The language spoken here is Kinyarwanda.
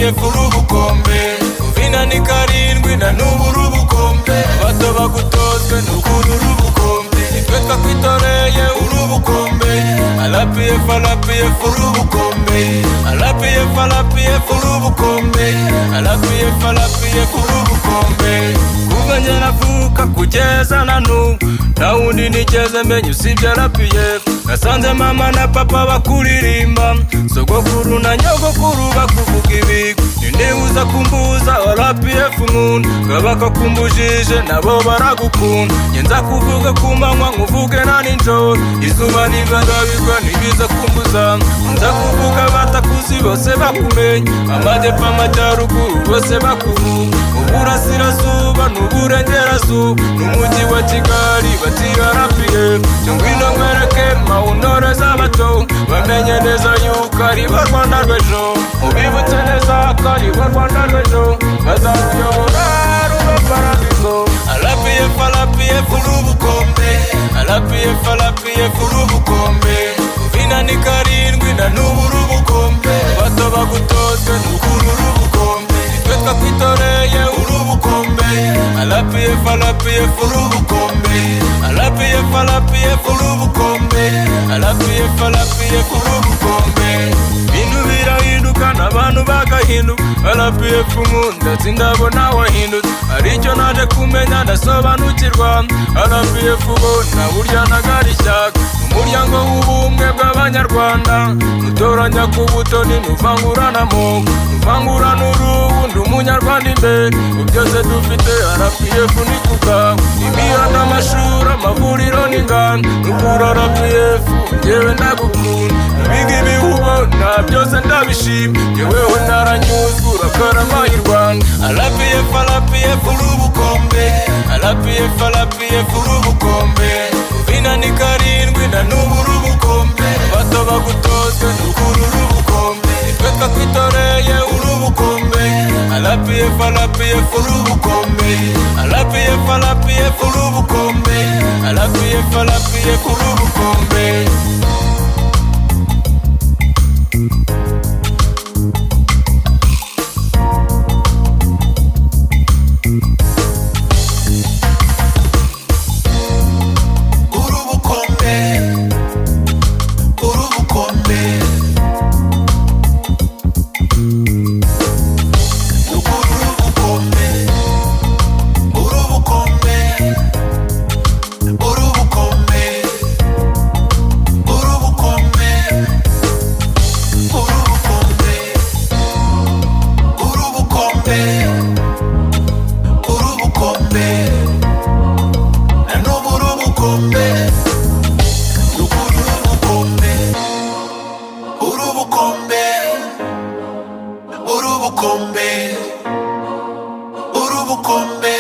RPF urubukombe uvina ni karindwi na nubu urubukombe abato bagutozwe n'ukuri urubukombe nitwe twakwitoreye urubukombe RPF urubukombe RPF urubukombe RPF urubukombe kuva njye navuka kugeza na n'ubu nta wundi nigeze menya usibye RPF nasanze mama na papa bakuririmba sogokuru na nyogokuru bakuvuga ibigwi ninde uza kumbuza RPF nkunda ngabaka kumbujije nabo baragukunda nyenza kuvuga ku manywa nkuvuge na ninjoro izuba nibagabirwa nibiza kumbuza nza kuvuga batakuzi bose bakumenya amadepa amajyaruguru bose bakuvuga uburasirazuba n'uburengerazuba n'umujyi wa Kigali bati RPF cyo ngwino nkwereke mawunore z'abato bamenye neza yuko ari bo Rwanda rw'ejo ubibutse neza ko ari bo Rwanda rw'ejo bazaruyobora ruba paradizo RPF urubukombe RPF urubukombe uvina ni karindwi na nubu urubukombe abato bagutozwe n'ukuri urubukombe nitwe twakwitoreye urubukombe RPF urubukombe RPF urubukombe RPF urubukombe bintu birahinduka n'abantu bagahinduka RPF nkunda sindabona wahindutse aricyo naje kumenya ndasobanukirwa RPF ubona burya nagari ishyaka umuryango w'ubumwe bw'abanyarwanda nutoranya ku butoni nuvanguranamo nuvangurana uruhu ndi umunyarwanda imbere byose dufite RPF ni kugawe imihanda amashuri amavuriro n'inganda nukura RPF njyewe ndagukunda ibingibi ubona byose ndabishima njyeweho naranyuzwe urakarama i Rwanda RPF urubukombe RPF urubukombe uvina ni karindwi na nubu urubukombe abato bagutozwe n'ukuri urubukombe nitwe twakwitoreye urubukombe RPF urubukombe RPF urubukombe RPF urubukombe Urubukombe